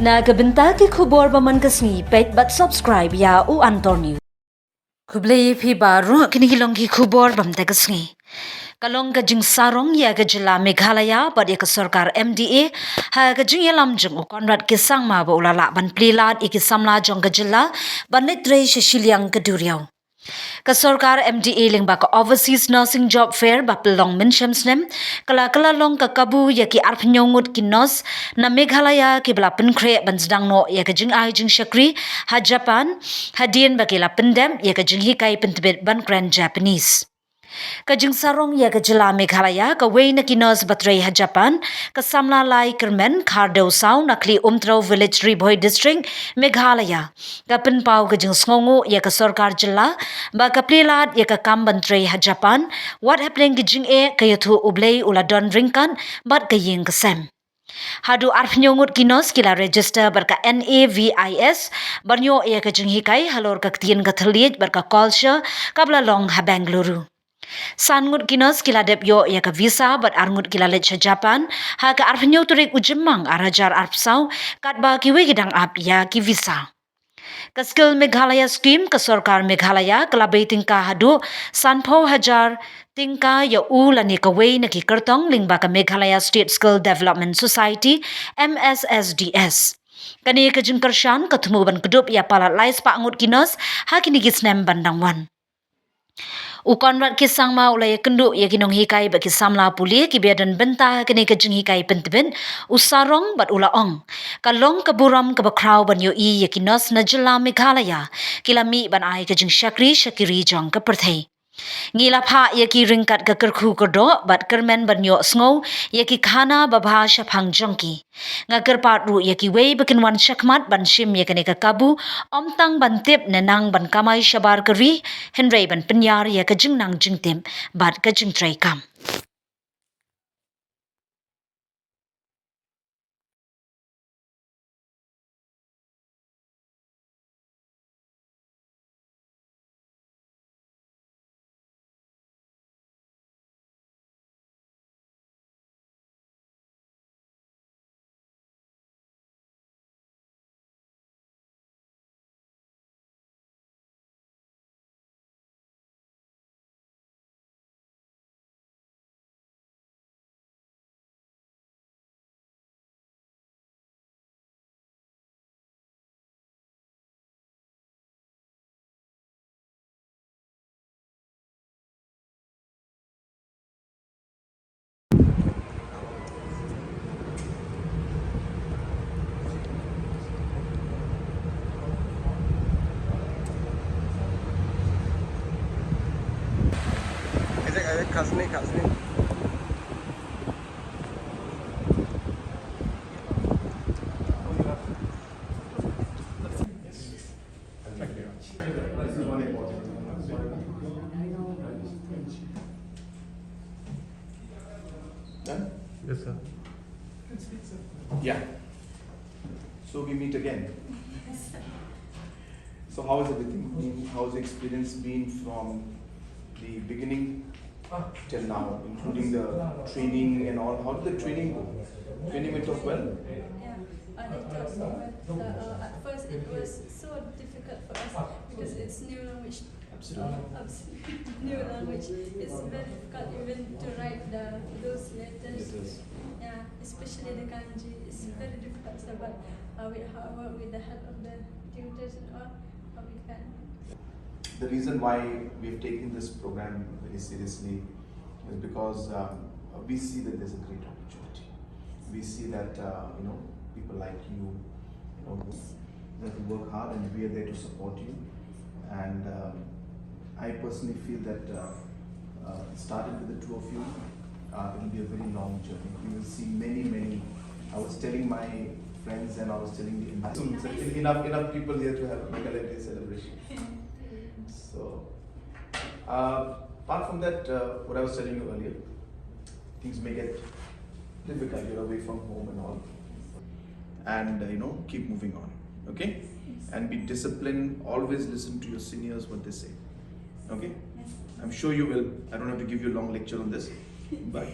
Nagabenta ki khubor baman kasngi pet but subscribe ya u Antonio. Kublay phi baru kini hilong ki khubor bam ta kasngi. Kalong ka jing sarong ya ka Jylla Meghalaya but ya ka sarkar MDA ha ka jing yalam jing u konrad ki sangma ba ulala ban plilat iki samla jong ka Jylla ban litre shiliang ka duriyaw. Ka sarkar MDA ling ba ka overseas nursing job fair ba pelong Mynsiem kala long ka kabu ya ki arpnyongut ki nos na Meghalaya ki bla penkre ban sedang no ya ka jing ai jing shakri ha Japan ha dien ba ki la pendem ya ka jing hikai pentebet ban grand Japanese. Kajing sarong ya ka Jylla Meghalaya ka way na kinos batray ha Japan ka samla lai kermen khardew saw na kli umtraw village Riboy district Meghalaya ka penpaw kajing sngongo ya ka sarkar Jylla ba ka plilat ya ka kamban tray ha Japan what happening kajing kaya thu ublay ula don ringkan bat kaying kasem. Hadu arpnyongut kinos kila register berka NAVIS banyo ya ka jing hikai halor ka ktien ka thaliet berka culture kabla long ha Bengaluru. Sangut kinos kila dep yo ya ka visa but arngut kila lech Japan ha ka arpnyo turik ujemang arajar arpsaw katba kiwe gidang ap ya ki visa. Ka skill Meghalaya scheme ka sarkar Meghalaya kalabay tingka hadu sanpo hajar tingka ya ulani ka way na kikartong lingba ka Meghalaya State Skill Development Society MSSDS. Kani ka jingkarsyan katumuban kedup ya palat lais paangut kinos ha kinigisnem bandangwan. Ukonrat kisang ma ulay kendu ya kinong hikai ba kisamla puli kibiadan benta kini kajing hikai pentben usarong bat ulaong kalong kaburam kabakraw ban yo ya kinos na Jylla Meghalaya kilami ban ay kajing shakiri jong ka perthai ngila pha ya ki ringkat ka kerkhu kerdo bat kermen ban yo sngo ya ki khana babha shaphang jongki nga kerpat ru ya ki wei bakin wan shakmat ban shim ya kani ka kabu omtang ban tip nenang ban kamai shabar kari henrei ban penyar ya ka jingnang jingtim bat ka jingtrai kam. Kasni. Done? Yes, sir. Yeah. So we meet again. So how has everything been? How's the experience been from the beginning till now, including the training and all? How did the training go? Training went off well? Yeah, they taught me, but at first it was so difficult for us because it's new language. Absolutely. New language. It's very difficult even to write those letters. Yeah, especially the kanji. It's very difficult. So, but with the help of the tutors and all, we can. The reason why we've taken this program very seriously is because we see that there's a great opportunity. We see that people like you, that work hard, and we are there to support you. And I personally feel that starting with the two of you, it will be a very long journey. We will see many. I was telling my friends and I was telling the enough people here to have a Meghalaya Day celebration. So, apart from that, what I was telling you earlier, things may get difficult. You're away from home and all, and keep moving on. Okay, and be disciplined. Always listen to your seniors what they say. Okay, I'm sure you will. I don't have to give you a long lecture on this, but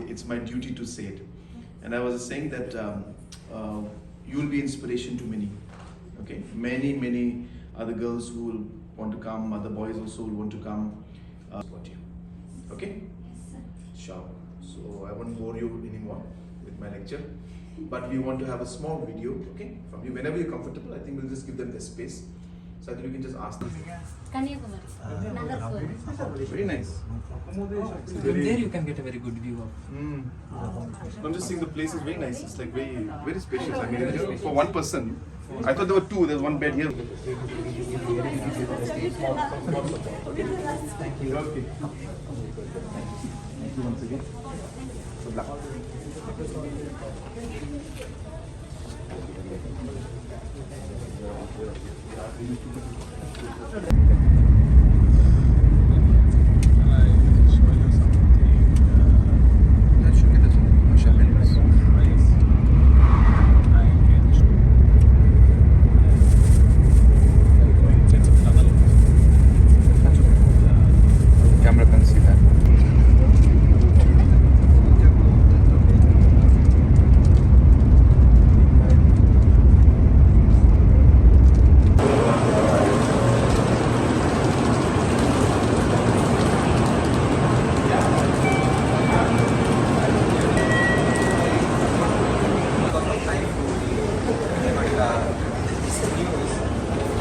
it's my duty to say it. And I was saying that you will be inspiration to many. Okay, many other girls who will want to come, other boys also will want to come. Support you. Okay? Yes, sir. Sure. So I won't bore you anymore with my lecture, but we want to have a small video, okay, from you whenever you're comfortable. I think we'll just give them the space, so I think you can just ask them. Kanyakumari, Nagarpur. Very nice. From there you can get a very good view of. I'm just seeing the place is very nice. It's like very spacious. I mean, for one person. I thought there were two. There's one bed here. Thank you. Okay. Thank you once again. Good luck. Camera can see that.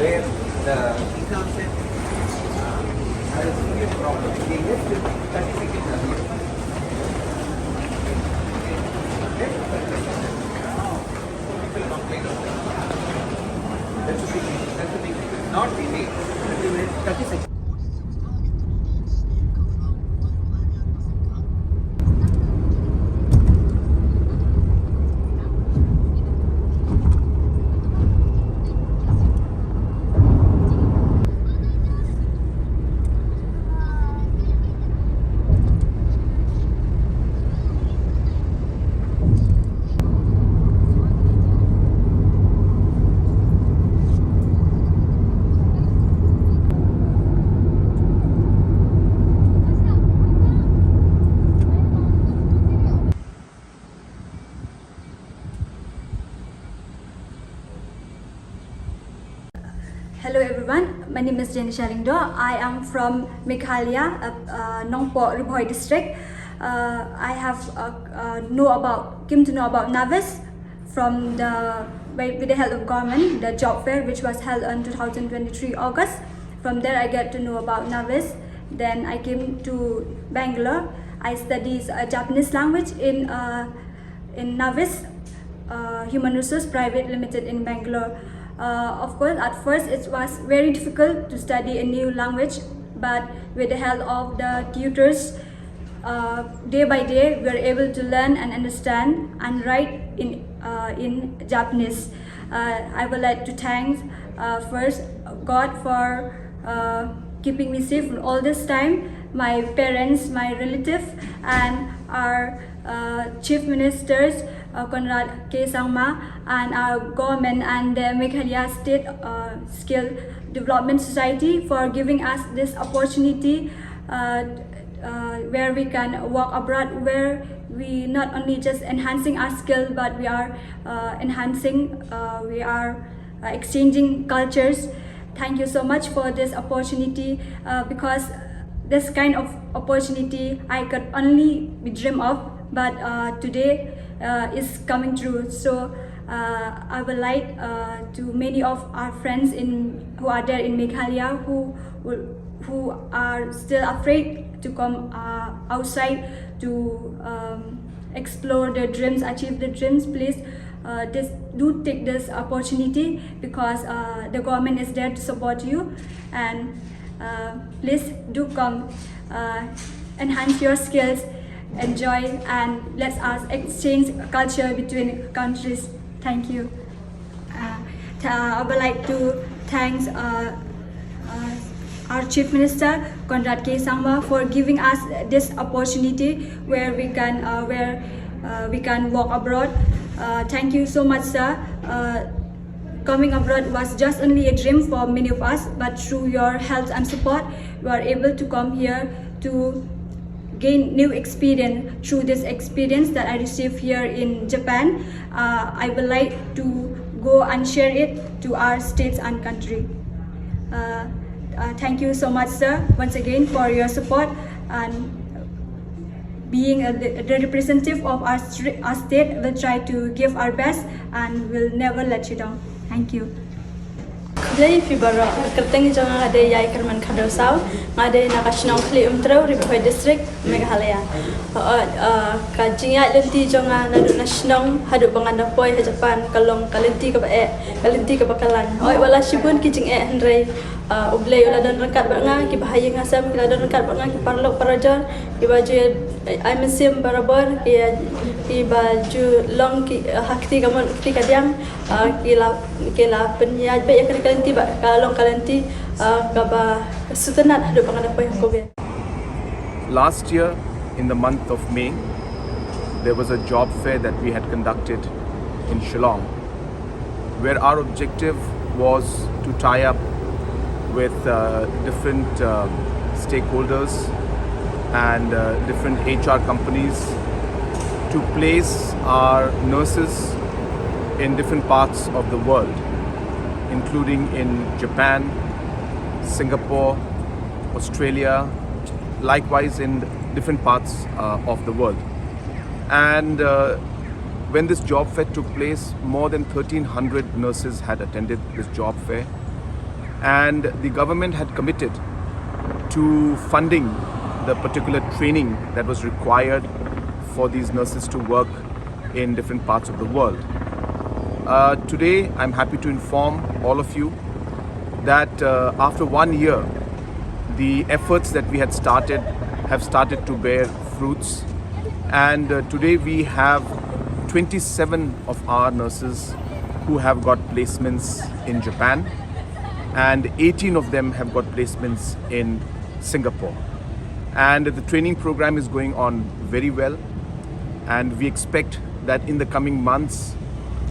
Where the income set has a serious problem. They left the certificate earlier. People complain of that. That's the big. That's the big. Not we made. 30 seconds. Hello everyone, my name is Jaidbynriew. I am from Meghalaya, Nongpang district. I have came to know about Navis from with the help of government, the job fair which was held on 2023 August. From there I get to know about Navis. Then I came to Bangalore. I studied Japanese language in Navis Human Resource Private Limited in Bangalore. Of course, at first it was very difficult to study a new language, but with the help of the tutors, day by day we were able to learn and understand and write in Japanese. I would like to thank first God for keeping me safe all this time, my parents, my relatives, and our chief ministers, Conrad K. Sangma, and our government and the Meghalaya State Skill Development Society for giving us this opportunity where we can work abroad, where we not only just enhancing our skill, but we are we are exchanging cultures. Thank you so much for this opportunity, because this kind of opportunity I could only be dream of, but today is coming true. So I would like to many of our friends who are there in Meghalaya who are still afraid to come outside to explore their dreams, achieve their dreams. Please do take this opportunity, because the government is there to support you, and please do come, enhance your skills, enjoy, and let us exchange culture between countries. Thank you. I would like to thank our Chief Minister Conrad K. Sangma for giving us this opportunity where we can walk abroad. Thank you so much, sir. Coming abroad was just only a dream for many of us, but through your help and support, we are able to come here to gain new experience through this experience that I received here in Japan. I would like to go and share it to our states and country. Thank you so much, sir, once again for your support and being the representative of our state. Will try to give our best and will never let you down. Thank you. Jadi fibara kerteng jangan ada yai kerman kadosau, ada nakasnong kli umtro ribuai district Meghalaya. Kajinya lenti jangan nadu nasnong hadu bangan dapoi ke Japan kalong kalenti ke bakalan. Oi wala sibun kijing henry ublay wala dan rekat banga ki bahaya ngasam ki dan rekat banga ki parlok parajar ki baju Mynsiem barabar ki baju long ki hakti kaman ki kadiang ki la penyaid be yang kalenti ba kalong kalenti ka ba sutanat hadu bangan dapoi ko be. Last year, in the month of May, there was a job fair that we had conducted in Shillong, where our objective was to tie up with different stakeholders and different HR companies to place our nurses in different parts of the world, including in Japan, Singapore, Australia, likewise in different parts of the world. And when this job fair took place, more than 1,300 nurses had attended this job fair, and the government had committed to funding the particular training that was required for these nurses to work in different parts of the world. Today, I'm happy to inform all of you that after 1 year, the efforts that we had started have started to bear fruits, and today we have 27 of our nurses who have got placements in Japan, and 18 of them have got placements in Singapore. And the training program is going on very well, and we expect that in the coming months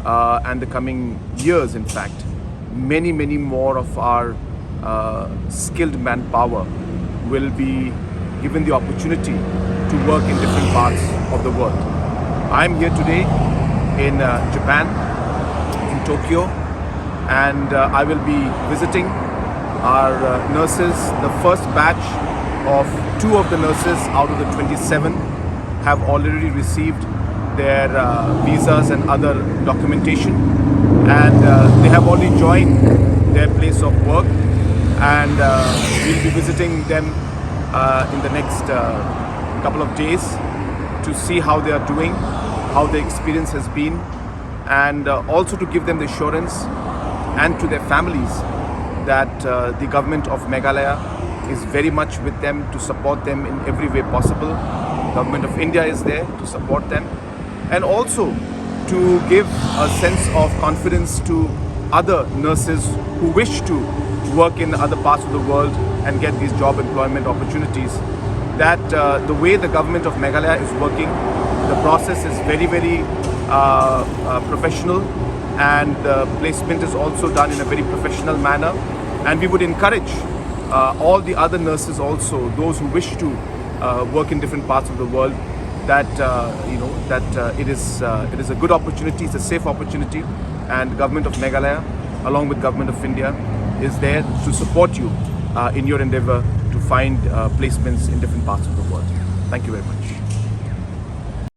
and the coming years, in fact, many more of our skilled manpower will be given the opportunity to work in different parts of the world. I'm here today in Japan, in Tokyo, and I will be visiting our nurses. The first batch of 2 of the nurses out of the 27 have already received their visas and other documentation, and they have already joined their place of work, and we'll be visiting them in the next couple of days to see how they are doing, how the experience has been, and also to give them the assurance and to their families that the government of Meghalaya is very much with them to support them in every way possible. The government of India is there to support them, and also to give a sense of confidence to other nurses who wish to work in other parts of the world and get these job employment opportunities, that the way the government of Meghalaya is working, the process is very professional, and the placement is also done in a very professional manner. And we would encourage all the other nurses also, those who wish to work in different parts of the world, that it is a good opportunity, it's a safe opportunity, and government of Meghalaya along with government of India is there to support you in your endeavor to find placements in different parts of the world. Thank you very much.